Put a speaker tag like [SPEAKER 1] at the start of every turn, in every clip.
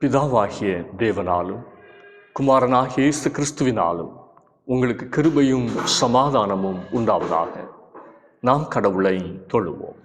[SPEAKER 1] பிதாவாகிய தேவனாலும் குமாரனாகிய இயேசு கிறிஸ்துவினாலும் உங்களுக்கு கிருபையும் சமாதானமும் உண்டாவதாக. நாம் கடவுளை தொழுவோம்.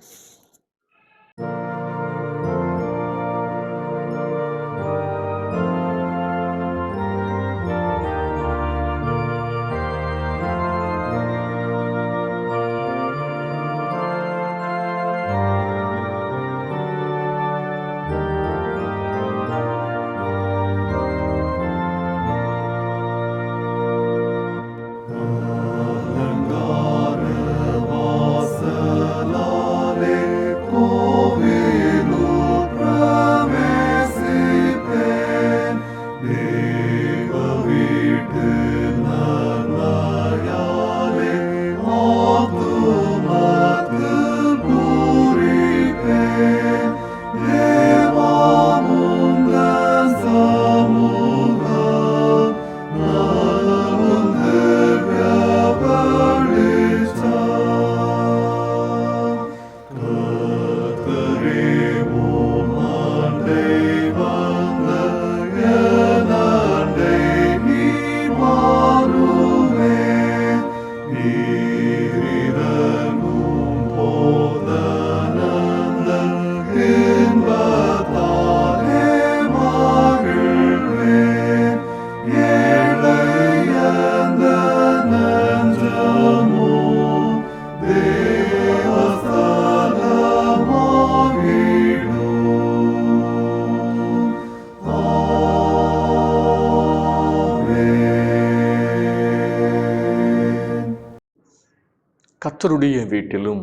[SPEAKER 1] கர்த்தருடைய வீட்டிலும்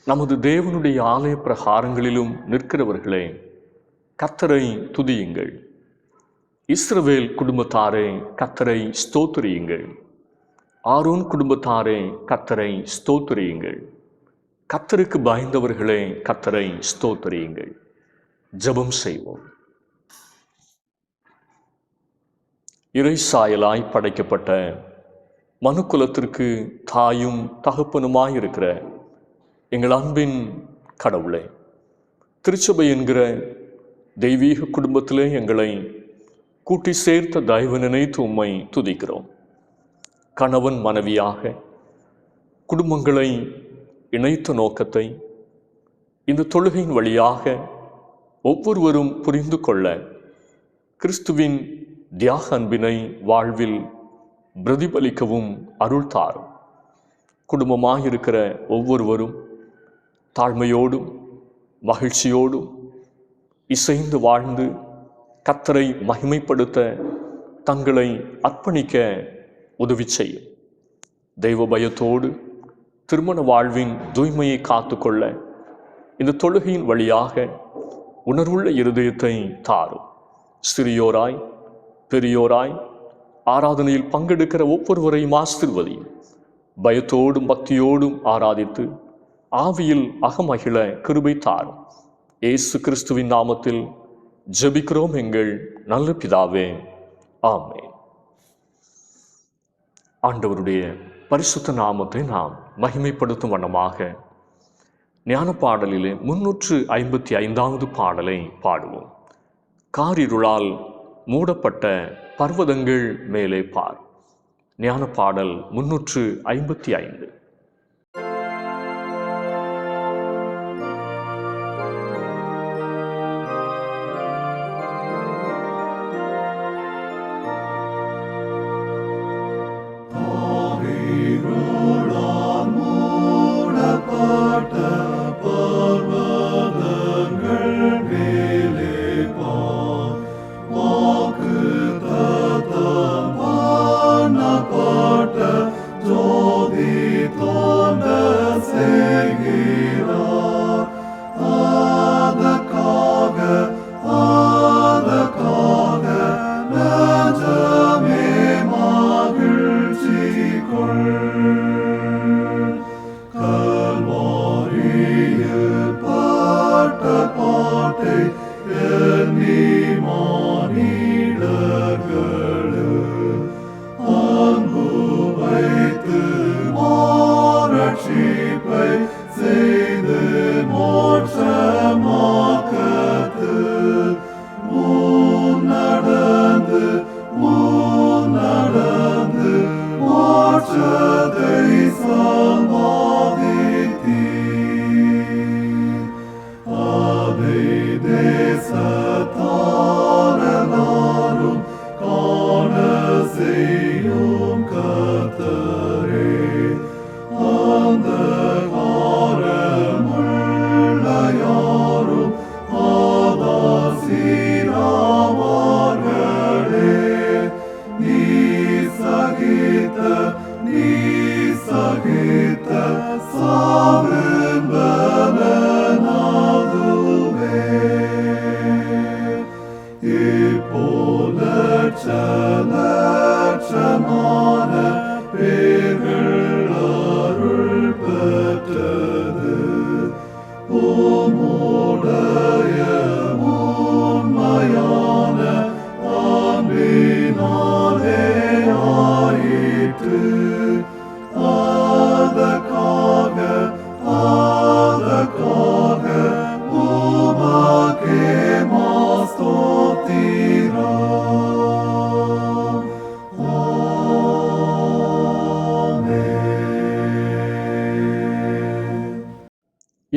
[SPEAKER 1] நமது தேவனுடைய ஆலய பிரகாரங்களிலும் நிற்கிறவர்களே, கர்த்தரை துதியுங்கள். இஸ்ரவேல் குடும்பத்தாரே, கர்த்தரை ஸ்தோத்திரியுங்கள். ஆரோன் குடும்பத்தாரே, கர்த்தரை ஸ்தோத்திரியுங்கள். கர்த்தருக்கு பயந்தவர்களே, கர்த்தரை ஸ்தோத்திரியுங்கள். ஜெபம் செய்வோம். இறை சாயலாய் படைக்கப்பட்ட மனுக்குலத்திற்கு தாயும் தகப்பனுமாயிருக்கிற எங்கள் அன்பின் கடவுளே, திருச்சபை என்கிற தெய்வீக குடும்பத்திலே எங்களை கூட்டி சேர்த்த தயவு நினைத்து உம்மை துதிக்கிறோம். கணவன் மனைவியாக குடும்பங்களை இணைத்த நோக்கத்தை இந்த தொழுகையின் வழியாக ஒவ்வொருவரும் புரிந்து கொள்ள கிறிஸ்துவின் தியாக அன்பினை வாழ்வில் பிரதிபலிக்கவும் அருள் தாரும். குடும்பமாக இருக்கிற ஒவ்வொருவரும் தாழ்மையோடும் மகிழ்ச்சியோடும் இசைந்து வாழ்ந்து கர்த்தரை மகிமைப்படுத்த தங்களை அர்ப்பணிக்க உதவி செய்யும். தெய்வ பயத்தோடு திருமண வாழ்வின் தூய்மையை காத்துக்கொள்ள இந்த தொழுகையின் வழியாக உணர்வுள்ள இருதயத்தை தாரும். சிறியோராய் பெரியோராய் ஆராதனையில் பங்கெடுக்கிற ஒவ்வொருவரையும் ஆசீர்வதியும். பயத்தோடும் பக்தியோடும் ஆராதித்து ஆவியில் அகமகிழ கிருபை தாரும். இயேசு கிறிஸ்துவின் நாமத்தில் ஜெபிக்கிறோம் எங்கள் நல்ல பிதாவே, ஆமென். ஆண்டவருடைய பரிசுத்த நாமத்தை நாம் மகிமைப்படுத்தும் வண்ணமாக ஞான பாடலிலே 355வது பாடலை பாடுவோம். காரிருளால் மூடப்பட்ட பர்வதங்கள் மேலே பார். ஞான பாடல் 355.
[SPEAKER 2] Jodi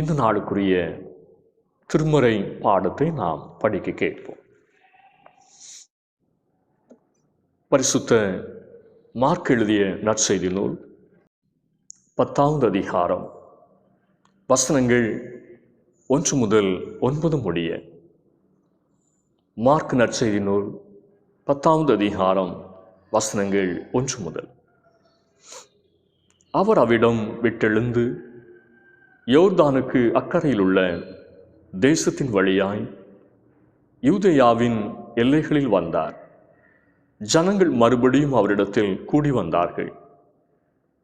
[SPEAKER 1] இந்த நாளுக்குரிய திருமறை பாடத்தை நாம் படிக்க கேட்போம். பரிசுத்த மார்க் எழுதிய நற்செய்தி நூல் 10வது அதிகாரம் வசனங்கள் 1 முதல் 9 முடிய. மார்க் நற்செய்தி நூல் 10வது அதிகாரம் வசனங்கள் 1 முதல். அவர் அவ்விடம் விட்டெழுந்து யோர்தானுக்கு அக்கறையில் உள்ள தேசத்தின் வழியாய் யூதேயாவின் எல்லைகளில் வந்தார். ஜனங்கள் மறுபடியும் அவரிடத்தில் கூடி வந்தார்கள்.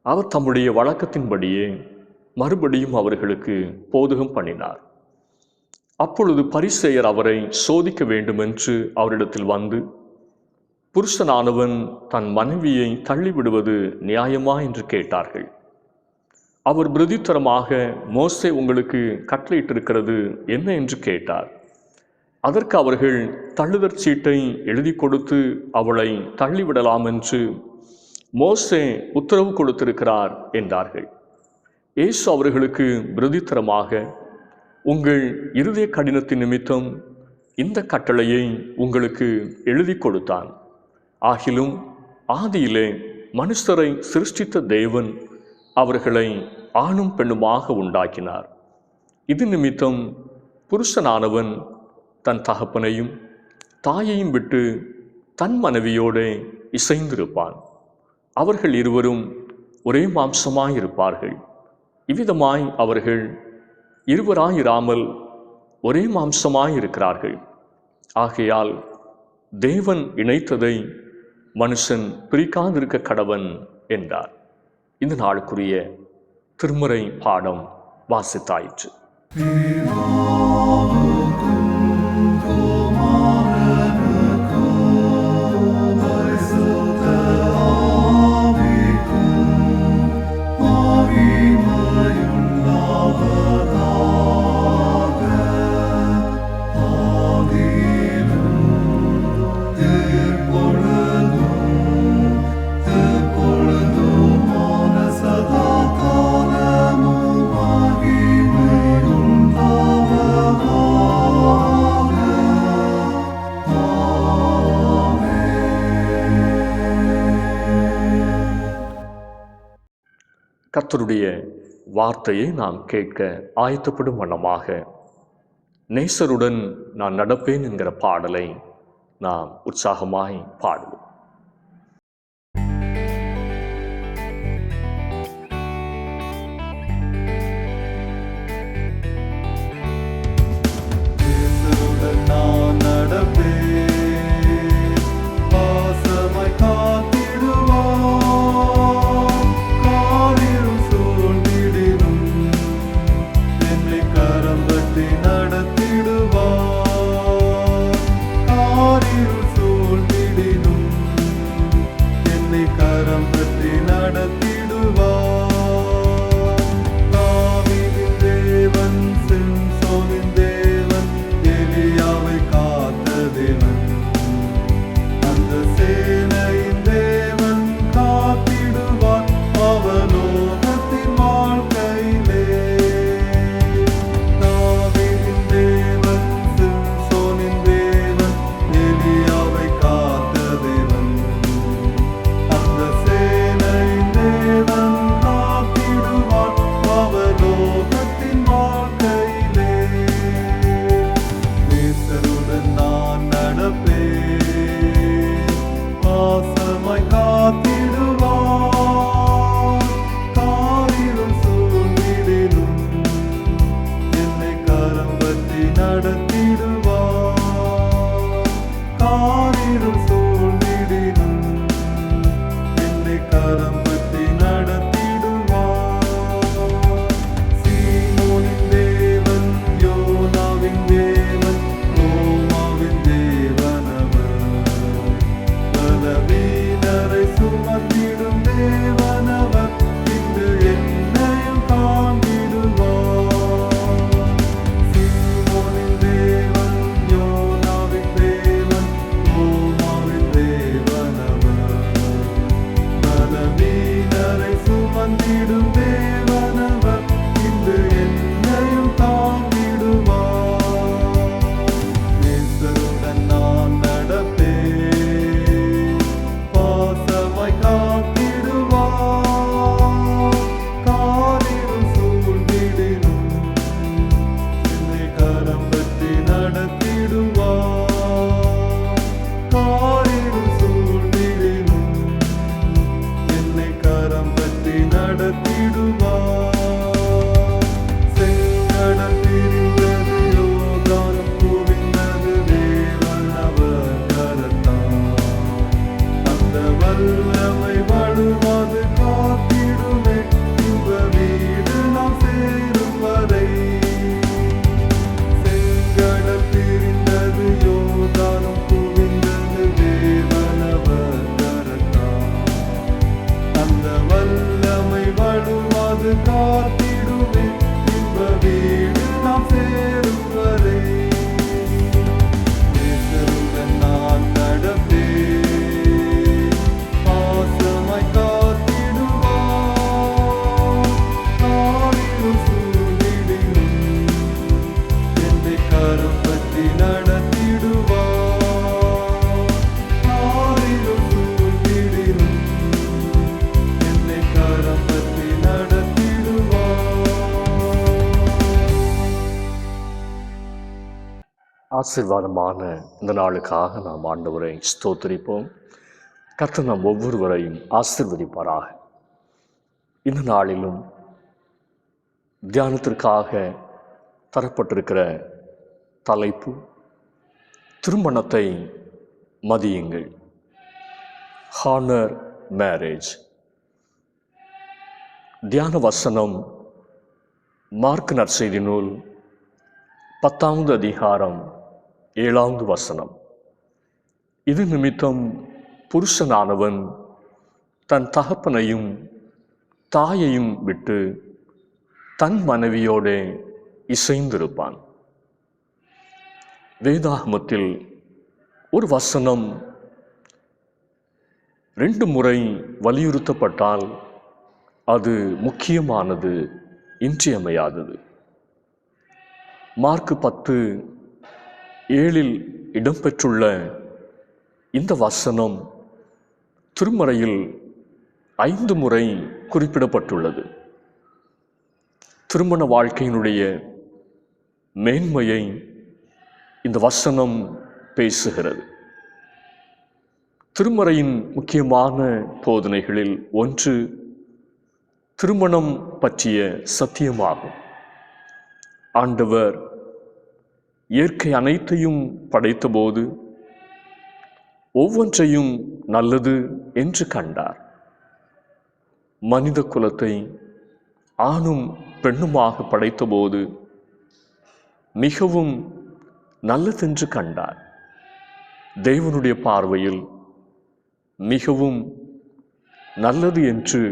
[SPEAKER 1] அவர் தம்முடைய வழக்கத்தின்படியே மறுபடியும் அவர்களுக்கு போதகம் பண்ணினார். அப்பொழுது பரிசேயர் அவரை சோதிக்க வேண்டுமென்று அவரிடத்தில் வந்து, புருஷனானவன் தன் மனைவியை தள்ளிவிடுவது நியாயமா என்று கேட்டார்கள். அவர் பிரதித்தரமாக, மோசே உங்களுக்கு கட்டளையிட்டிருக்கிறது என்ன என்று கேட்டார். அதற்கு அவர்கள், தள்ளுதற் சீட்டை எழுதி கொடுத்து அவளை தள்ளிவிடலாம் என்று மோசே உத்தரவு கொடுத்திருக்கிறார் என்றார்கள். இயேசு அவர்களுக்கு பிரதித்தரமாக, உங்கள் இருதய கடினத்தின் நிமித்தம் இந்த கட்டளையை உங்களுக்கு எழுதி கொடுத்தான். ஆகிலும் ஆதியிலே மனுஷரை சிருஷ்டித்த தேவன் அவர்களை ஆணும் பெண்ணுமாக உண்டாக்கினார். இது நிமித்தம் புருஷனானவன் தன் தகப்பனையும் தாயையும் விட்டு தன் மனைவியோடு இசைந்திருப்பான். அவர்கள் இருவரும் ஒரே மாம்சமாயிருப்பார்கள். இவ்விதமாய் அவர்கள் இருவராயிராமல் ஒரே மாம்சமாயிருக்கிறார்கள். ஆகையால் தேவன் இணைத்ததை மனுஷன் பிரிக்காதிருக்க கடவன் என்றார். இந்த நாளுக்குரிய திருமறை பாடம் வாசித்தாயிற்று. கர்த்தருடைய வார்த்தையை நாம் கேட்க ஆயத்தப்படும் வண்ணமாக நேசருடன் நான் நடப்பேன் என்கிற பாடலை நாம் உற்சாகமாய் பாடுவோம்.
[SPEAKER 2] காத்த தேவன் அந்த சேனை தேவன் வல்லமை வலுவாது காத்திடுமே இன்ப வீடு நாம் சேரும் வரை. செங்கடல் பிரிந்தது யோர்தானும் குவிந்தது தேவனவர் கரத்தால். அந்த வல்லமை வலுவாது காத்திடுமே இன்ப வீடு நாம் சேரும் வரை. நேசருடன் நான் நடப்பேன், பாசமாய் காத்திடுவார். காரிருள் சூழ்ந்திடினும் என்னை கரம் பற்றி நடத்திடுவார். காரிருள் சூழ்ந்திடினும் என்னை கரம் பற்றி நடத்திடுவார்.
[SPEAKER 1] ஆசீர்வாதமான இந்த நாளுக்காக நாம் ஆண்டவரை ஸ்தோத்திரிப்போம். கர்த்தர் நாம் ஒவ்வொருவரையும் ஆசீர்வதிப்பாராக. இந்த நாளிலும் தியானத்திற்காக தரப்பட்டிருக்கிற தலைப்பு திருமணத்தை மதியுங்கள். Honour marriage. தியான வசனம் மார்க் நற்செய்தி நூல் 10வது அதிகாரம் 7வது வசனம். இது நிமித்தம் புருஷனானவன் தன் தகப்பனையும் தாயையும் விட்டு தன் மனைவியோடு இசைந்திருப்பான். வேதாகமத்தில் ஒரு வசனம் 2 முறை வலியுறுத்தப்பட்டால் அது முக்கியமானது, இன்றியமையாதது. மார்க் 10:7 இடம்பெற்றுள்ள இந்த வசனம் திருமறையில் 5 முறை குறிப்பிடப்பட்டுள்ளது. திருமண வாழ்க்கையினுடைய மேன்மையை இந்த வசனம் பேசுகிறது. திருமறையின் முக்கியமான போதனைகளில் ஒன்று திருமணம் பற்றிய சத்தியமாகும். ஆண்டவர் இயற்கை அனைத்தையும் படைத்தபோது ஒவ்வொன்றையும் நல்லது என்று கண்டார். மனித குலத்தை ஆணும் பெண்ணுமாக படைத்தபோது மிகவும் நல்லதென்று கண்டார். தேவனுடைய பார்வையில் மிகவும் நல்லது என்று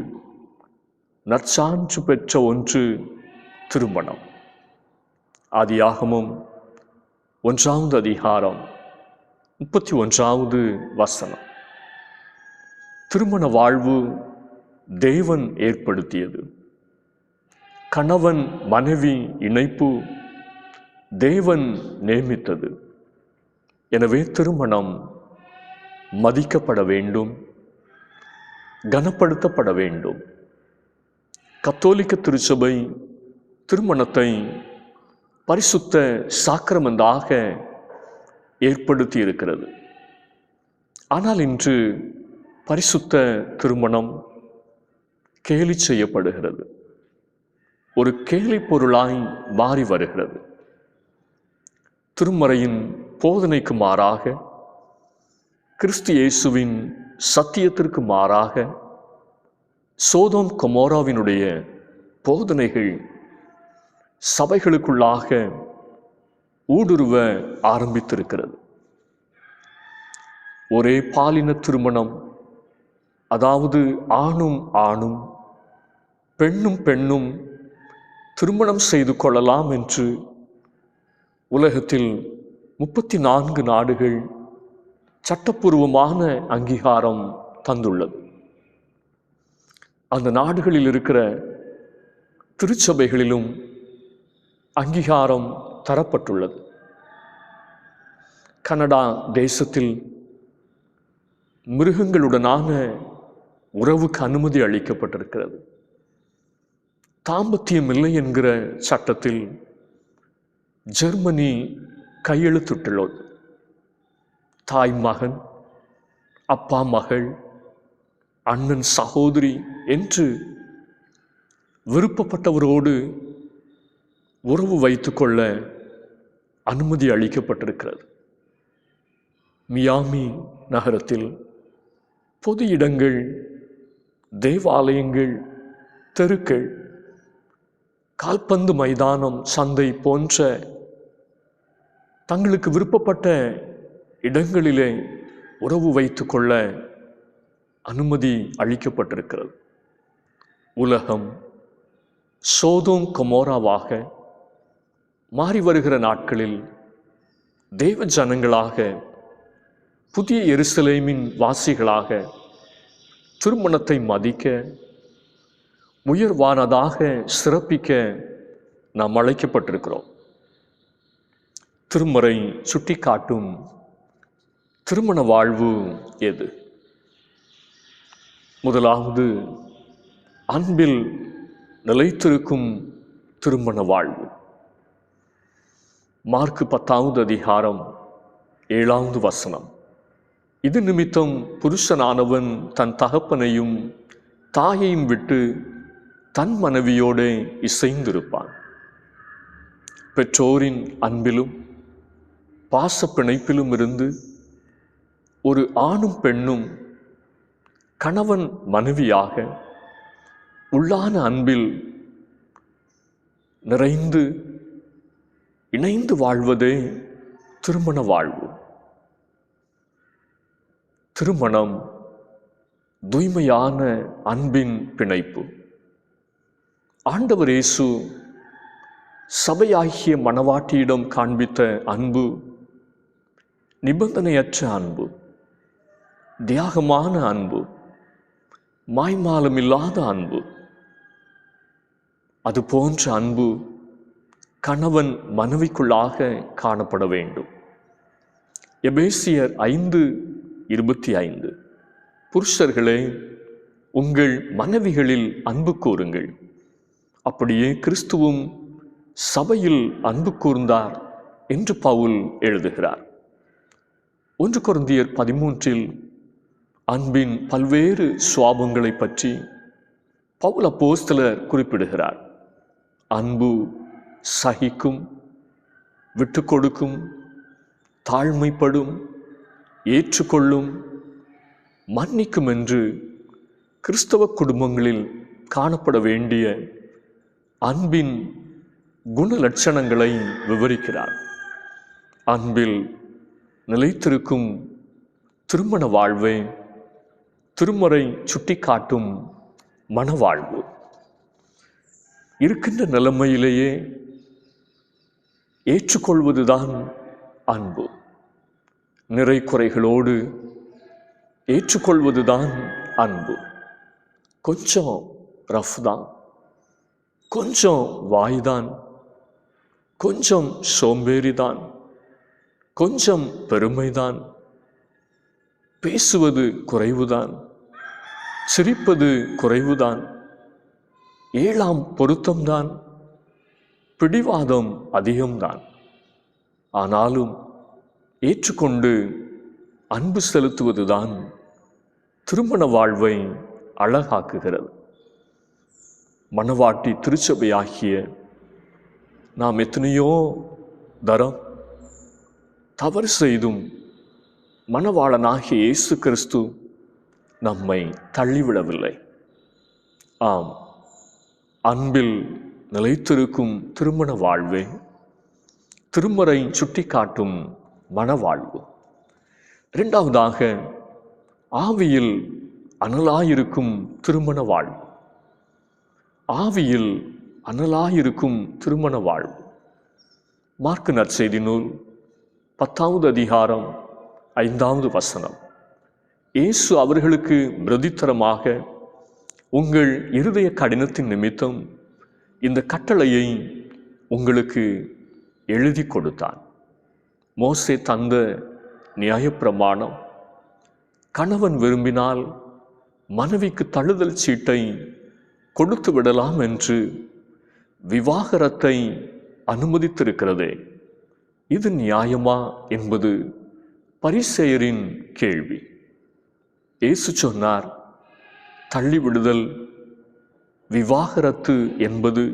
[SPEAKER 1] நற்சான்று பெற்ற ஒன்று திருமணம். ஆதியாகமம் 1வது அதிகாரம் 31வது வசனம். திருமண வாழ்வு தேவன் ஏற்படுத்தியது. கணவன் மனைவி இணைப்பு தேவன் நியமித்தது. எனவே திருமணம் மதிக்கப்பட வேண்டும், கனப்படுத்தப்பட வேண்டும். கத்தோலிக்க திருச்சபை திருமணத்தை பரிசுத்த சாக்கிரமந்தாக ஏற்படுத்தி இருக்கிறது. ஆனால் இன்று பரிசுத்த திருமணம் கேலி செய்யப்படுகிறது, ஒரு கேலி பொருளாய் மாறி வருகிறது. திருமறையின் போதனைக்கு மாறாக, கிறிஸ்து இயேசுவின் சத்தியத்திற்கு மாறாக சோதோம் கொமோராவினுடைய போதனைகள் சபைகளுக்குள்ளாக ஊடுருவ ஆரம்பித்திருக்கிறது. ஒரே பாலின திருமணம், அதாவது ஆணும் ஆணும் பெண்ணும் பெண்ணும் திருமணம் செய்து கொள்ளலாம் என்று உலகத்தில் 34 நாடுகள் சட்டப்பூர்வமான அங்கீகாரம் தந்துள்ளது. அந்த நாடுகளில் இருக்கிற திருச்சபைகளிலும் அங்கீகாரம் தரப்பட்டுள்ளது. கனடா தேசத்தில் மிருகங்களுடனான உறவுக்கு அனுமதி அளிக்கப்பட்டிருக்கிறது. தாம்பத்தியம் இல்லை என்கிற சட்டத்தில் ஜெர்மனி கையெழுத்திட்டுள்ளது. தாய் மகன், அப்பா மகள், அண்ணன் சகோதரி என்று விருப்பப்பட்டவரோடு உறவு வைத்துக்கொள்ள அனுமதி அளிக்கப்பட்டிருக்கிறது. மியாமி நகரத்தில் பொது இடங்கள், தேவாலயங்கள், தெருக்கள், கால்பந்து மைதானம், சந்தை போன்ற தங்களுக்கு விருப்பப்பட்ட இடங்களிலே உறவு வைத்துக் கொள்ள அனுமதி அளிக்கப்பட்டிருக்கிறது. உலகம் சோதோம் கொமோராவாக மாறி வருகிற நாட்களில் தேவ ஜனங்களாக, புதிய எருசலேமின் வாசிகளாக திருமணத்தை மதிக்க, உயர்வானதாக சிறப்பிக்க நாம் அழைக்கப்பட்டிருக்கிறோம். திருமறை சுட்டிக்காட்டும் திருமண வாழ்வு எது? முதலாவது, அன்பில் நிலைத்திருக்கும் திருமண வாழ்வு. மார்க்கு 10வது அதிகாரம் 7வது வசனம். இது நிமித்தம் புருஷனானவன் தன் தகப்பனையும் தாயையும் விட்டு தன் மனைவியோடு இசைந்திருப்பான். பெற்றோரின் அன்பிலும் பாச பிணைப்பிலும் இருந்து ஒரு ஆணும் பெண்ணும் கணவன் மனைவியாக உள்ளான அன்பில் நிறைந்து இணைந்து வாழ்வதே திருமண வாழ்வு. திருமணம் தூய்மையான அன்பின் பிணைப்பு. ஆண்டவர் இயேசு சபையாகிய மணவாட்டியிடம் காண்பித்த அன்பு நிபந்தனையற்ற அன்பு, தியாகமான அன்பு, மாய்மாலமில்லாத அன்பு. அது போன்ற அன்பு கணவன் மனைவிக்குள்ளாக காணப்பட வேண்டும். எபேசியர் 5:25. புருஷர்களே, உங்கள் மனைவிகளில் அன்பு கூறுங்கள், அப்படியே கிறிஸ்துவும் சபையில் அன்பு கூர்ந்தார் என்று பவுல் எழுதுகிறார். 1 கொரிந்தியர் 13 அன்பின் பல்வேறு சுவாபங்களை பற்றி பவுல் அப்போஸ்தலர் குறிப்பிடுகிறார். அன்பு சகிக்கும், விட்டு கொடுக்கும், தாழ்மைப்படும், ஏற்றுக்கொள்ளும், மன்னிக்கும் என்று கிறிஸ்தவ குடும்பங்களில் காணப்பட வேண்டிய அன்பின் குண லட்சணங்களை விவரிக்கிறார். அன்பில் நிலைத்திருக்கும் திருமண வாழ்வே திருமறை சுட்டிக்காட்டும் மனவாழ்வு. இருக்கின்ற நிலைமையிலேயே ஏற்றுக்கொள்வதுதான் அன்பு. நிறை குறைகளோடு ஏற்றுக்கொள்வதுதான் அன்பு. கொஞ்சம் ரஃப் தான், கொஞ்சம் வாய்தான், கொஞ்சம் சோம்பேறிதான், கொஞ்சம் பெருமைதான், பேசுவது குறைவுதான், சிரிப்பது குறைவுதான், ஏழாம் பொருத்தம்தான், பிடிவாதம் அதிகம்தான். ஆனாலும் ஏற்றுக்கொண்டு அன்பு செலுத்துவதுதான் திருமண வாழ்வை அழகாக்குகிறது. மணவாட்டி திருச்சபையாகிய நாம் எத்தனையோ தரம் தவறு செய்தும் மணவாளனாகிய இயேசு கிறிஸ்து நம்மை தள்ளிவிடவில்லை. ஆம், அன்பில் நிலைத்திருக்கும் திருமண வாழ்வே திருமறை சுட்டிக்காட்டும் மனவாழ்வு. இரண்டாவதாக, ஆவியில் அனலாயிருக்கும் திருமண வாழ்வு. ஆவியில் அனலாயிருக்கும் திருமண வாழ்வு. மார்க்கு நற்செய்தி நூல் 10வது அதிகாரம் 5வது வசனம். இயேசு அவர்களுக்கு பிரதித்தரமாக, உங்கள் இருதய கடினத்தின் நிமித்தம் இந்த கட்டளையை உங்களுக்கு எழுதி கொடுத்தான். மோசே தந்த நியாயப்பிரமாணம், கணவன் விரும்பினால் மனைவிக்கு தழுதல் சீட்டை கொடுத்து விடலாம் என்று விவாகரத்தை அனுமதித்திருக்கிறதே, இது நியாயமா என்பது பரிசேயரின் கேள்வி. இயேசு சொன்னார், தள்ளிவிடுதல், விவாகரத்து என்பது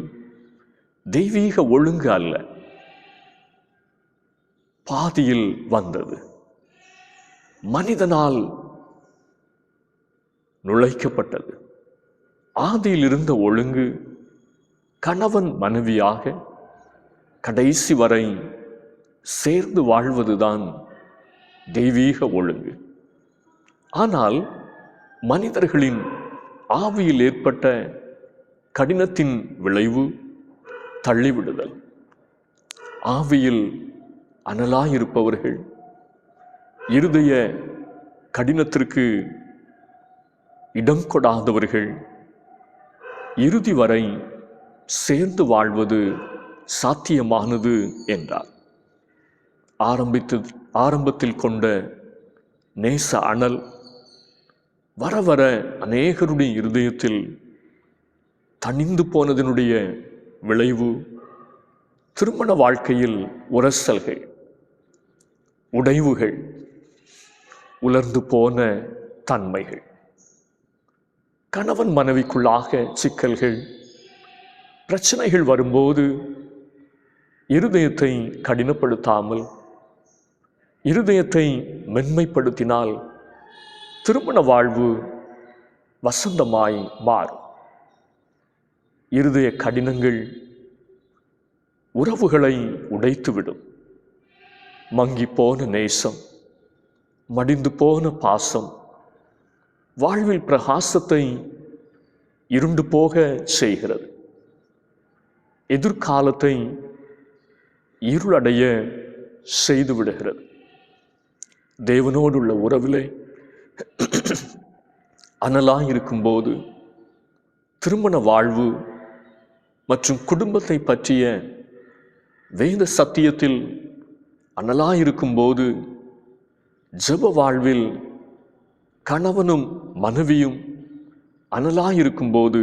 [SPEAKER 1] தெய்வீக ஒழுங்கு அல்ல, பாதியில் வந்தது. மனிதனால் நுழைக்கப்பட்டது. ஆதியில் இருந்த ஒழுங்கு கணவன் மனைவியாக கடைசி வரை சேர்ந்து வாழ்வதுதான் தெய்வீக ஒழுங்கு. ஆனால் மனிதர்களின் ஆவியில் ஏற்பட்ட கடினத்தின் விளைவு தள்ளிவிடுதல். ஆவியில் அனலாயிருப்பவர்கள் இருதய கடினத்திற்கு இடம் கொடாதவர்கள் இறுதி வரை சேர்ந்து வாழ்வது சாத்தியமானது என்றார். ஆரம்பத்தில் கொண்ட நேச அனல் வர வர அநேகருடைய இருதயத்தில் தணிந்து போனதனுடைய விளைவு திருமண வாழ்க்கையில் உரசல்கள், உடைவுகள், உலர்ந்து போன தன்மைகள், கணவன் மனைவிக்குள்ளாக சிக்கல்கள், பிரச்சனைகள் வரும்போது இருதயத்தை கடினப்படுத்தாமல் இருதயத்தை மென்மைப்படுத்தினால் திருமண வாழ்வு வசந்தமாய் மாறும். இருதய கடினங்கள் உறவுகளை உடைத்துவிடும். மங்கி போன நேசம், மடிந்து போன பாசம் வாழ்வில் பிரகாசத்தை இருண்டு போக செய்கிறது. எதிர்காலத்தை இருளடைய செய்து விடுகிறது. தேவனோடுள்ள உறவிலே அனலாயிருக்கும் போது திருமண வாழ்வு மற்றும் குடும்பத்தை பற்றிய வேத சத்தியத்தில் அனலாயிருக்கும் போது ஜெப வாழ்வில் கணவனும் மனைவியும் அனலாயிருக்கும் போது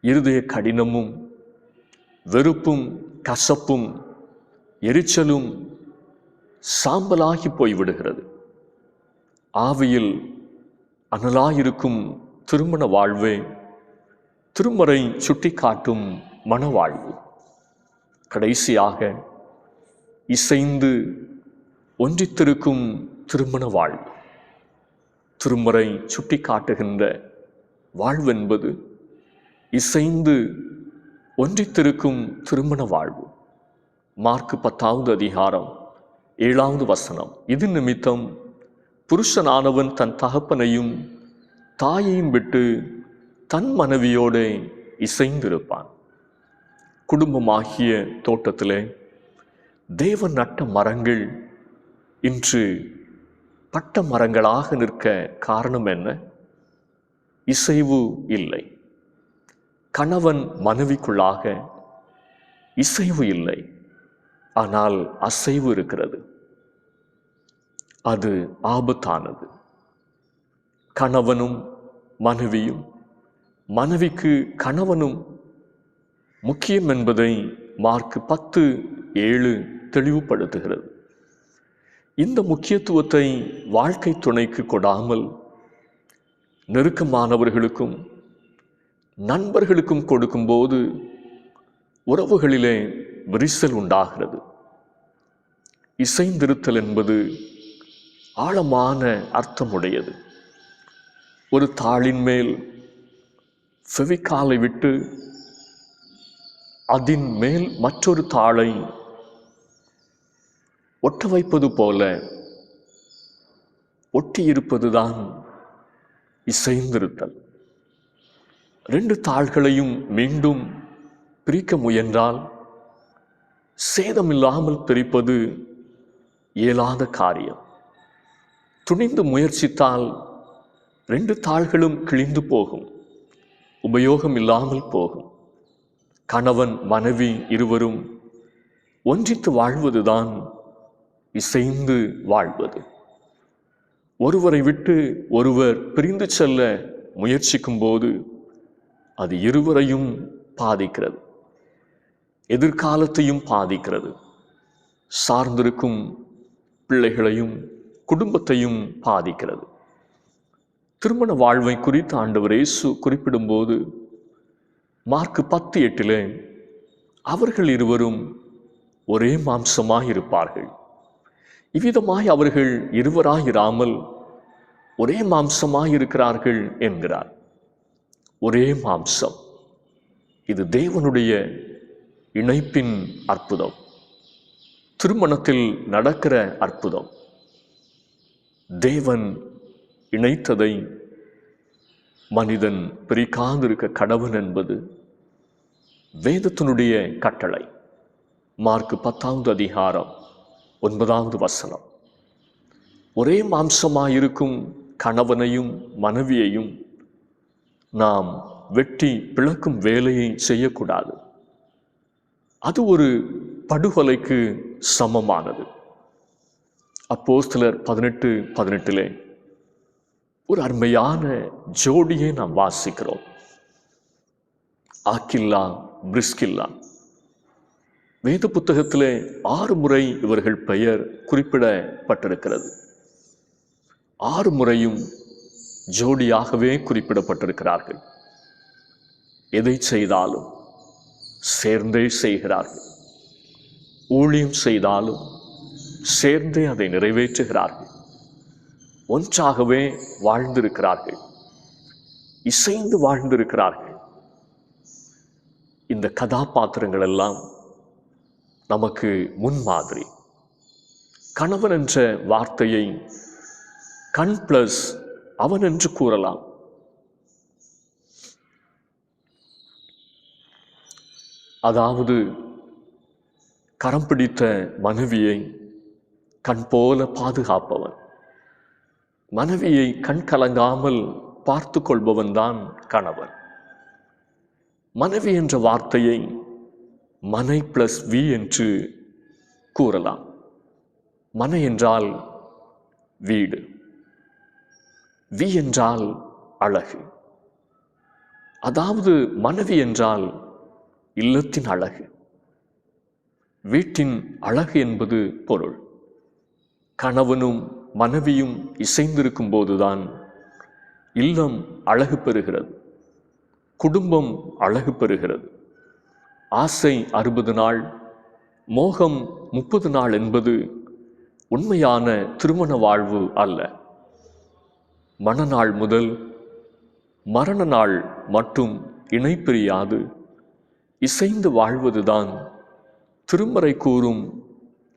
[SPEAKER 1] இருதய கடினமும் வெறுப்பும் கசப்பும் எரிச்சலும் சாம்பலாகி போய்விடுகிறது. ஆவியில் அனலாயிருக்கும் திருமண வாழ்வே திருமறை சுட்டி காட்டும் மனவாழ்வு. கடைசியாக இசைந்து ஒன்றித்திருக்கும் திருமண வாழ்வு. திருமறை சுட்டி காட்டுகின்ற வாழ்வென்பது இசைந்து ஒன்றித்திருக்கும் திருமண வாழ்வு. மார்க்கு 10வது அதிகாரம் 7வது வசனம். இது நிமித்தம் புருஷனானவன் தன் தகப்பனையும் தாயையும் விட்டு தன் மனைவியோடு இசைந்திருப்பான். குடும்பமாகிய தோட்டத்திலே தேவன் நட்ட மரங்கள் இன்று பட்ட மரங்களாக நிற்க காரணம் என்ன? இசைவு இல்லை. கணவன் மனைவிக்குள்ளாக இசைவு இல்லை, ஆனால் அசைவு இருக்கிறது. அது ஆபத்தானது. கணவனும் மனைவியும், மனைவிக்கு கணவனும் முக்கியம் என்பதை மார்க்கு 10:7 தெளிவுபடுத்துகிறது. இந்த முக்கியத்துவத்தை வாழ்க்கை துணைக்கு கொடாமல் நெருக்கமானவர்களுக்கும் நண்பர்களுக்கும் கொடுக்கும்போது உறவுகளிலே விரிசல் உண்டாகிறது. இசைந்திருத்தல் என்பது ஆழமான அர்த்தமுடையது. ஒரு தாளின் மேல் ஃபெவிகாலை விட்டு அதன் மேல் மற்றொரு தாளை ஒட்ட வைப்பது போல ஒட்டியிருப்பதுதான் இசைந்திருத்தல். 2 தாள்களையும் மீண்டும் பிரிக்க முயன்றால் சேதமில்லாமல் பிரிப்பது இயலாத காரியம். துணிந்து முயற்சித்தால் 2 தாள்களும் கிழிந்து போகும், உபயோகம் இல்லாமல் போகும். கணவன் மனைவி இருவரும் ஒன்றித்து வாழ்வதுதான் இசைந்து வாழ்வது. ஒருவரை விட்டு ஒருவர் பிரிந்து செல்ல முயற்சிக்கும் போது அது இருவரையும் பாதிக்கிறது, எதிர்காலத்தையும் பாதிக்கிறது, சார்ந்திருக்கும் பிள்ளைகளையும் குடும்பத்தையும் பாதிக்கிறது. திருமண வாழ்வை குறித்து ஆண்டவர் இயேசு குறிப்பிடும்போது மார்க்கு 10:8 அவர்கள் இருவரும் ஒரே மாம்சமாய் இருப்பார்கள். இவ்விதமாய் அவர்கள் இருவராயிராமல் ஒரே மாம்சமாயிருக்கிறார்கள் என்கிறார். ஒரே மாம்சம். இது தேவனுடைய இணைப்பின் அற்புதம், திருமணத்தில் நடக்கிற அற்புதம். தேவன் இணைத்ததை மனிதன் பிரிக்காதிருக்க கடவன் என்பது வேதத்தினுடைய கட்டளை. மார்க்கு 10வது அதிகாரம் 9வது வசனம். ஒரே மாம்சமாயிருக்கும் கணவனையும் மனைவியையும் நாம் வெட்டி பிளக்கும் வேலையை செய்யக்கூடாது. அது ஒரு படுகொலைக்கு சமமானது. அப்போஸ்தலர் 18:18 ஒரு அருமையான ஜோடியை நாம் வாசிக்கிறோம். Aquila, Priscilla. வேத புத்தகத்திலே 6 முறை இவர்கள் பெயர் குறிப்பிடப்பட்டிருக்கிறது. 6 முறையும் ஜோடியாகவே குறிப்பிடப்பட்டிருக்கிறார்கள். எதை செய்தாலும் சேர்ந்தே செய்கிறார்கள். ஊழியம் செய்தாலும் சேர்ந்தே அதை நிறைவேற்றுகிறார்கள். ஒன்றாகவே வாழ்ந்திருக்கிறார்கள். இசைந்து வாழ்ந்திருக்கிறார்கள். இந்த கதாபாத்திரங்கள் எல்லாம் நமக்கு முன்மாதிரி. கணவன் என்ற வார்த்தையை கண் பிளஸ் அவன் என்று கூறலாம். அதாவது கரம் பிடித்த மனைவியை கண் போல பாதுகாப்பவன், மனைவியை கண் கலங்காமல் பார்த்து கொள்பவன் தான் கணவன். மனைவி என்ற வார்த்தையை மனை பிளஸ் வி என்று கூறலாம். மனை என்றால் வீடு, வி என்றால் அழகு. அதாவது மனைவி என்றால் இல்லத்தின் அழகு, வீட்டின் அழகு என்பது பொருள். கணவனும் மனைவியும் இசைந்திருக்கும் போதுதான் இல்லம் அழகு பெறுகிறது, குடும்பம் அழகு பெறுகிறது. ஆசை 60 நாள், மோகம் 30 நாள் என்பது உண்மையான திருமண வாழ்வு அல்ல. மணநாள் முதல் மரண நாள் மட்டும் இணை பிரியாது இசைந்து வாழ்வதுதான் திருமறை கூறும்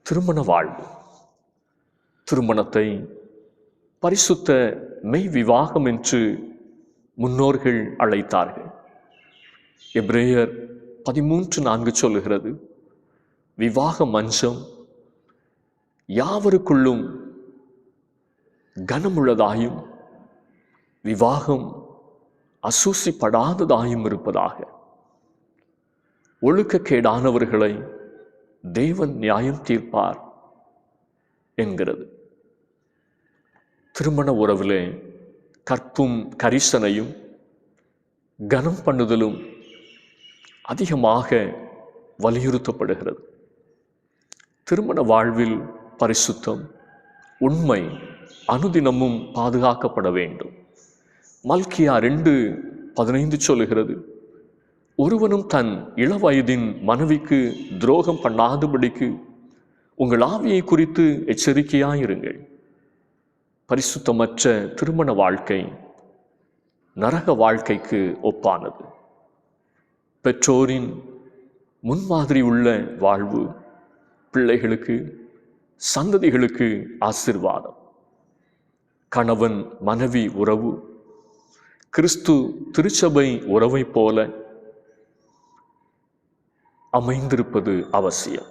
[SPEAKER 1] திருமண வாழ்வு. திருமணத்தை பரிசுத்த மெய் விவாகம் என்று முன்னோர்கள் அழைத்தார்கள். எபிரேயர் 13:4 சொல்லுகிறது, விவாக மஞ்சம் யாவருக்குள்ளும் கனமுள்ளதாயும் விவாகம் அசூசிப்படாததாயும் இருப்பதாக. ஒழுக்கக்கேடானவர்களை தேவன் நியாயம் தீர்ப்பார் என்கிறது. திருமண உறவிலே கற்பும் கரிசனையும் கனம் பண்ணுதலும் அதிகமாக வலியுறுத்தப்படுகிறது. திருமண வாழ்வில் பரிசுத்தம், உண்மை அனுதினமும் பாதுகாக்கப்பட வேண்டும். மல்கியா 2:15 சொல்லுகிறது, ஒருவனும் தன் இளவயதின் மனைவிக்கு துரோகம் பண்ணாதபடிக்கு உங்கள் ஆவியை குறித்து எச்சரிக்கையாயிருங்கள். பரிசுத்தமற்ற திருமண வாழ்க்கை நரக வாழ்க்கைக்கு ஒப்பானது. பெற்றோரின் முன்மாதிரி உள்ள வாழ்வு பிள்ளைகளுக்கு, சந்ததிகளுக்கு ஆசீர்வாதம். கணவன் மனைவி உறவு கிறிஸ்து திருச்சபை உறவை போல அமைந்திருப்பது அவசியம்.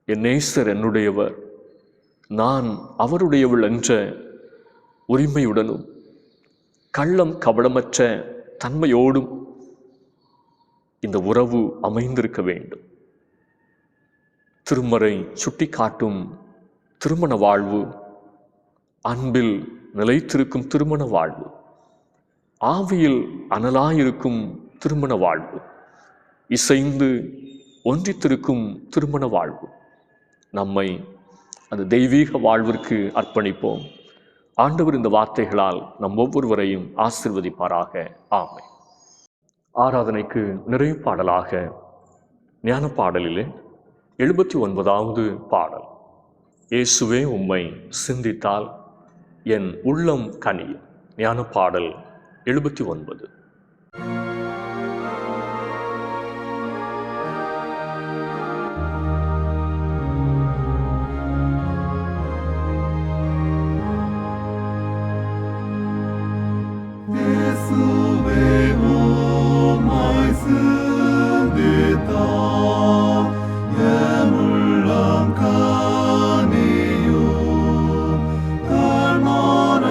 [SPEAKER 1] என் நேசர் என்னுடையவர், நான் அவருடையவள் என்ற உரிமையுடனும் கள்ளம் கபடமற்ற தன்மையோடும் இந்த உறவு அமைந்திருக்க வேண்டும். திருமறை சுட்டி காட்டும் திருமண வாழ்வு அன்பில் நிலைத்திருக்கும் திருமண வாழ்வு, ஆவியில் அனலாயிருக்கும் திருமண வாழ்வு, இசைந்து ஒன்றித்திருக்கும் திருமண வாழ்வு. நம்மை அந்த தெய்வீக வாழ்விற்கு அர்ப்பணிப்போம். ஆண்டவர் இந்த வார்த்தைகளால் நம் ஒவ்வொருவரையும் ஆசீர்வதிப்பாராக. ஆமென். ஆராதனைக்கு நிறைவு பாடலாக ஞான பாடலிலே 79வது பாடல். இயேசுவே உம்மை சிந்தித்தால் என் உள்ளம் கனியும். ஞான பாடல் 79.
[SPEAKER 2] இயேசுவே உம்மை சிந்தித்தார் என் உள்ளம் கனியும். கண்ணார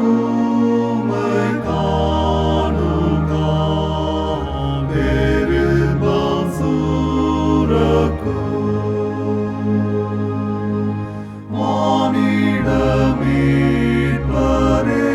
[SPEAKER 2] உம்மை காணுங்கால் பேரின்பம் சுரக்கும். மானிட மீட்பரே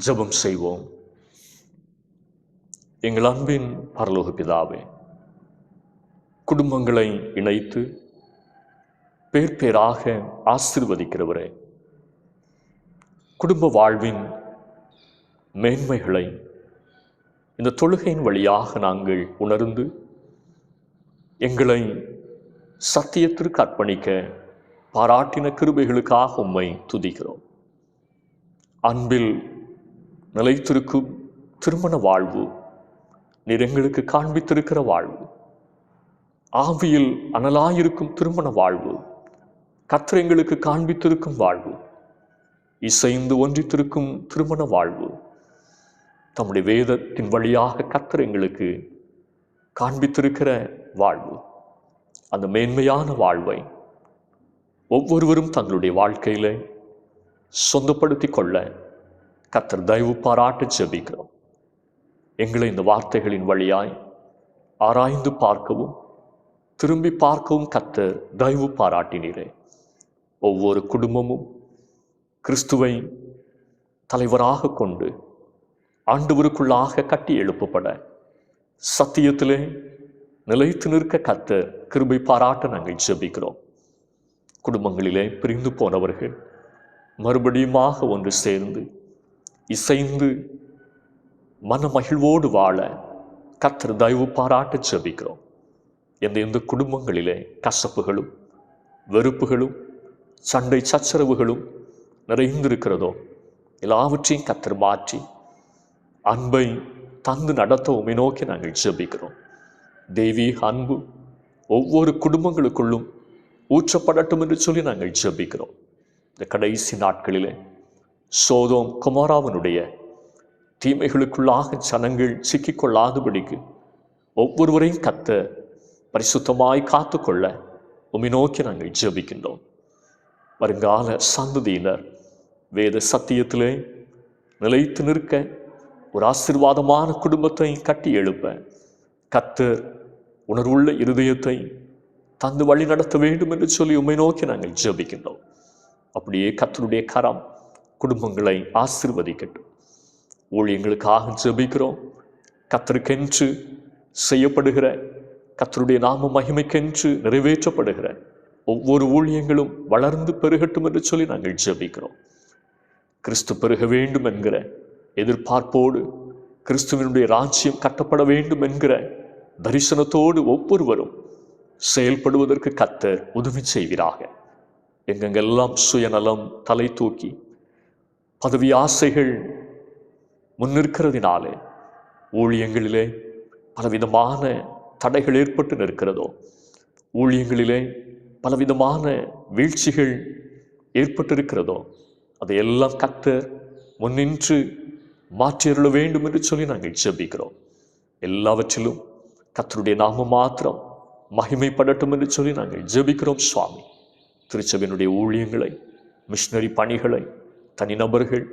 [SPEAKER 1] ஜெபம் செய்வோம். எங்கள் அன்பின் பரலோக பிதாவே, குடும்பங்களை இணைத்து பேர் பேராக ஆசீர்வதிக்கிறவரே, குடும்ப வாழ்வின் மேன்மைகளை இந்த தொழுகையின் வழியாக நாங்கள் உணர்ந்து எங்களை சத்தியத்திற்கு அர்ப்பணிக்க பாராட்டின கிருபைகளுக்காக உம்மை துதிக்கிறோம். அன்பில் நிலைத்திருக்கும் திருமண வாழ்வு நீர் எங்களுக்கு காண்பித்திருக்கிற வாழ்வு, ஆவியில் அனலாயிருக்கும் திருமண வாழ்வு கர்த்தர் எங்களுக்கு காண்பித்திருக்கும் வாழ்வு, இசைந்து ஒன்றித்திருக்கும் திருமண வாழ்வு தம்முடைய வேதத்தின் வழியாக கர்த்தர் எங்களுக்கு காண்பித்திருக்கிற வாழ்வு. அந்த மேன்மையான வாழ்வை ஒவ்வொருவரும் தங்களுடைய வாழ்க்கையில சொந்தப்படுத்தி கொள்ள கர்த்தர் தயவு பாராட்ட ஜெபிக்கிறோம். எங்களை இந்த வார்த்தைகளின் வழியாய் ஆராய்ந்து பார்க்கவும் திரும்பி பார்க்கவும் கர்த்தர் தயவு பாராட்டினீரே. ஒவ்வொரு குடும்பமும் கிறிஸ்துவை தலைவராக கொண்டு ஆண்டவருக்குள்ளாக கட்டி எழுப்பப்பட சத்தியத்திலே நிலைத்து நிற்க கர்த்தர் கிருபை பாராட்ட நாங்கள் ஜெபிக்கிறோம். குடும்பங்களிலே பிரிந்து போனவர்கள் மறுபடியுமாக ஒன்று சேர்ந்து இசைந்து மன மகிழ்வோடு வாழ கர்த்தர் தயவு பாராட்ட ஜெபிக்கிறோம். எந்த குடும்பங்களிலே கசப்புகளும் வெறுப்புகளும் சண்டை சச்சரவுகளும் நிறைந்திருக்கிறதோ எல்லாவற்றையும் கர்த்தர் மாற்றி அன்பை தந்து நடத்த உம்மை நோக்கி நாங்கள் ஜெபிக்கிறோம். தெய்வீக அன்பு ஒவ்வொரு குடும்பங்களுக்குள்ளும் ஊற்றப்படட்டும் என்று சொல்லி நாங்கள் ஜெபிக்கிறோம். இந்த கடைசி நாட்களிலே சோதோம் கொமோராவினுடைய தீமைகளுக்குள்ளாக ஜனங்கள் சிக்கிக்கொள்ளாதபடிக்கு ஒவ்வொருவரையும் கர்த்தர் பரிசுத்தமாய் காத்துக்கொள்ள உம்மை நோக்கி நாங்கள் ஜெபிக்கின்றோம். வருங்கால சந்ததியினர் வேத சத்தியத்திலே நிலைத்து நிற்க ஒரு ஆசீர்வாதமான குடும்பத்தை கட்டி எழுப்ப கர்த்தர் உணர்வுள்ள இருதயத்தை தந்து வழி நடத்த வேண்டும் என்று சொல்லி உம்மை நோக்கி நாங்கள் ஜெபிக்கின்றோம். அப்படியே கர்த்தருடைய கரம் குடும்பங்களை ஆசீர்வதிக்கட்டும். ஊழியங்களுக்காக ஜெபிக்கிறோம். கர்த்தருக்கென்று செய்யப்படுகிற, கர்த்தருடைய நாம மகிமைக்கென்று நிறைவேற்றப்படுகிற ஒவ்வொரு ஊழியங்களும் வளர்ந்து பெருகட்டும் என்று சொல்லி நாங்கள் ஜெபிக்கிறோம். கிறிஸ்து பெருக வேண்டும் என்கிற எதிர்பார்ப்போடு, கிறிஸ்துவினுடைய ராஜ்யம் கட்டப்பட வேண்டும் என்கிற தரிசனத்தோடு ஒவ்வொருவரும் செயல்படுவதற்கு கர்த்தர் உதவி செய்வீராக. எங்கெங்கெல்லாம் சுயநலம் தலை தூக்கி பதவி ஆசைகள் முன்னிற்கிறதினாலே ஊழியங்களிலே பலவிதமான தடைகள் ஏற்பட்டு நிற்கிறதோ, ஊழியங்களிலே பலவிதமான வீழ்ச்சிகள் ஏற்பட்டிருக்கிறதோ, அதையெல்லாம் கர்த்தர் முன்னின்று மாற்றியருள வேண்டும் என்று சொல்லி நாங்கள் ஜெபிக்கிறோம். எல்லாவற்றிலும் கர்த்தருடைய நாமம் மாத்திரம் மகிமைப்படட்டும் என்று சொல்லி நாங்கள் ஜெபிக்கிறோம் சுவாமி. திருச்சபையினுடைய ஊழியங்களை, மிஷனரி பணிகளை, தனிநபர்கள்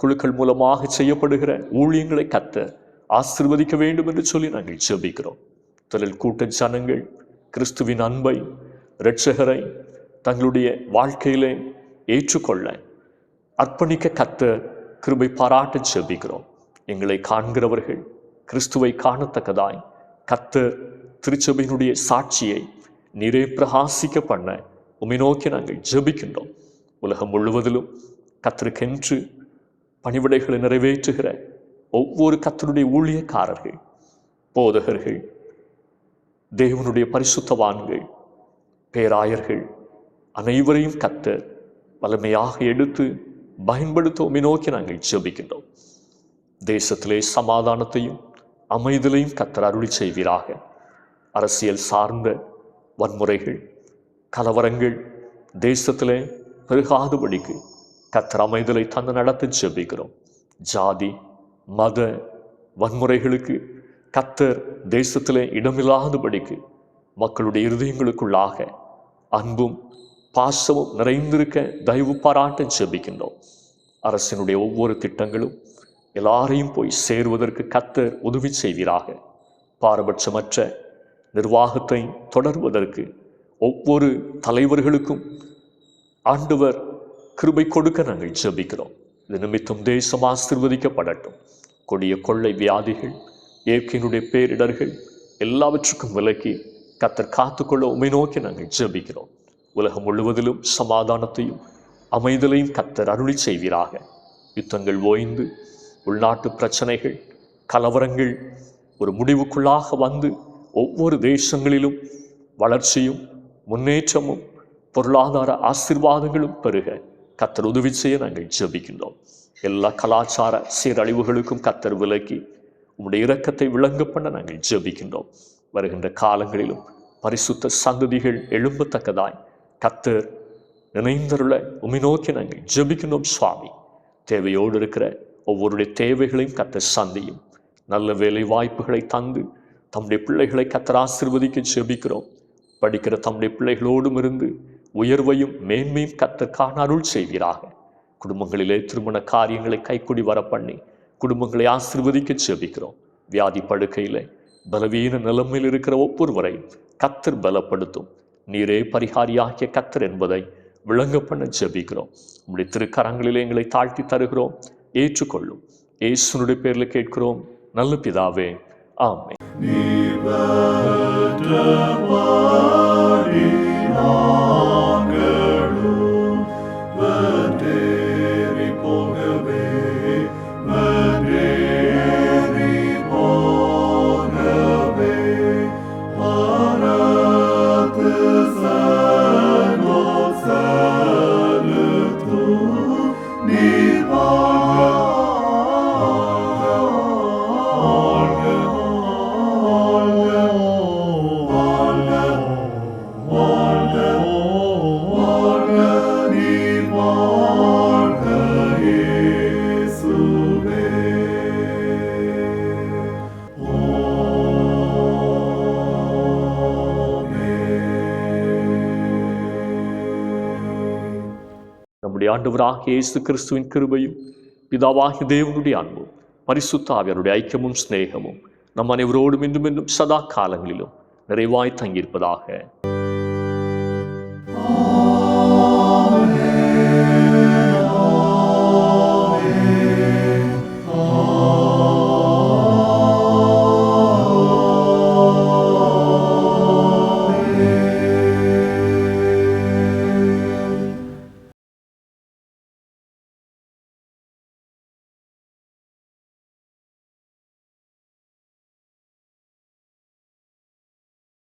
[SPEAKER 1] குழுக்கள் மூலமாக செய்யப்படுகிற ஊழியங்களை கர்த்தர் ஆசீர்வதிக்க வேண்டும் என்று சொல்லி நாங்கள் ஜெபிக்கிறோம். தொழில் கூட்ட ஜனங்கள் கிறிஸ்துவின் அன்பை, இரட்சகரை தங்களுடைய வாழ்க்கையிலே ஏற்றுக்கொள்ள அர்ப்பணிக்க கர்த்தர் கிருபை பாராட்ட ஜெபிக்கிறோம். எங்களை காண்கிறவர்கள் கிறிஸ்துவை காணத்தக்கதாய் கர்த்தர் திருச்சபையினுடைய சாட்சியை நீரே பிரகாசிக்க பண்ண உம்மை நோக்கி நாங்கள் ஜெபிக்கின்றோம். உலகம் முழுவதிலும் கர்த்தருக்கென்று பணிவிடைகளை நிறைவேற்றுகிற ஒவ்வொரு கர்த்தருடைய ஊழியக்காரர்கள், போதகர்கள், தேவனுடைய பரிசுத்தவான்கள், பேராயர்கள் அனைவரையும் கர்த்தர் வலிமையாக எடுத்து பயன்படுத்த உம்மை நோக்கி நாங்கள் ஜெபிக்கின்றோம். தேசத்திலே சமாதானத்தையும் அமைதலையும் கர்த்தர் அருளி செய்வீராக. அரசியல் சார்ந்த வன்முறைகள், கலவரங்கள் தேசத்திலே பெருகாதபடிக்கு கர்த்தர் அமைதலை தந்து நடத்த ஜெபிக்கிறோம். ஜாதி மத வன்முறைகளுக்கு கர்த்தர் தேசத்திலே இடமில்லாதபடிக்கு மக்களுடைய இருதயங்களுக்குள்ளாக அன்பும் பாசமும் நிறைந்திருக்க தயவு பாராட்ட ஜெபிக்கின்றோம். அரசினுடைய ஒவ்வொரு திட்டங்களும் எல்லாரையும் போய் சேருவதற்கு கர்த்தர் உதவி செய்வீராக. பாரபட்சமற்ற நிர்வாகத்தை தொடர்வதற்கு ஒவ்வொரு தலைவர்களுக்கும் ஆண்டவர் கிருபை கொடுக்க நாங்கள் ஜெபிக்கிறோம். இது நிமித்தம் தேசம் ஆசீர்வதிக்கப்படட்டும். கொடிய கொள்ளை வியாதிகள், இயற்கையினுடைய பேரிடர்கள் எல்லாவற்றுக்கும் விலக்கி கர்த்தர் காத்துக்கொள்ள உம்மை நோக்கி நாங்கள் ஜெபிக்கிறோம். உலகம் முழுவதிலும் சமாதானத்தையும் அமைதலையும் கர்த்தர் அருளி செய்வீராக. யுத்தங்கள் ஓய்ந்து உள்நாட்டு பிரச்சனைகள், கலவரங்கள் ஒரு முடிவுக்குள்ளாக வந்து ஒவ்வொரு தேசங்களிலும் வளர்ச்சியும் முன்னேற்றமும் பொருளாதார ஆசீர்வாதங்களும் பெருக கர்த்தர் உதவி செய்ய நாங்கள் ஜெபிக்கின்றோம். எல்லா கலாச்சார சீரழிவுகளுக்கும் கர்த்தர் விலக்கி உம்முடைய இரக்கத்தை விளங்க பண்ண நாங்கள் ஜெபிக்கின்றோம். வருகின்ற காலங்களிலும் பரிசுத்த சந்ததிகள் எழும்பத்தக்கதாய் கர்த்தர் நினைந்தருள உம்மை நோக்கி நாங்கள் ஜெபிக்கின்றோம் சுவாமி. தேவையோடு இருக்கிற ஒவ்வொருடைய தேவைகளையும் கர்த்தர் சந்தியும். நல்ல வேலை வாய்ப்புகளை தந்து தம்முடைய பிள்ளைகளை கர்த்தர் ஆசீர்வதிக்க ஜெபிக்கிறோம். படிக்கிற தம்முடைய பிள்ளைகளோடும் இருந்து உயர்வையும் மேன்மையும் கர்த்தர் காண அருள் செய்வீராக. குடும்பங்களிலே திருமண காரியங்களை கைக்கூடி வர பண்ணி குடும்பங்களை ஆசீர்வதிக்க ஜெபிக்கிறோம். வியாதி படுக்கையிலே பலவீன நிலைமையில் இருக்கிற ஒவ்வொருவரையும் கர்த்தர் பலப்படுத்தும். நீரே பரிகாரியாகிய கர்த்தர் என்பதை விளங்க பண்ண ஜெபிக்கிறோம். உம்முடைய திருக்கரங்களிலே எங்களை தாழ்த்தி தருகிறோம். ஏற்றுக்கொள்ளும். இயேசுவினுடைய பேரில் கேட்கிறோம் நல்ல பிதாவே, ஆமென். நம்முடைய ஆண்டவராகிய இயேசு கிறிஸ்துவின் கிருபையும் பிதாவாகிய தேவனுடைய அன்பும் பரிசுத்த ஆவியாருடைய ஐக்கியமும் சிநேகமும் நம் அனைவரோடும் இன்றும் சதா காலங்களிலும் நிறைவாய் தங்கியிருப்பதாக.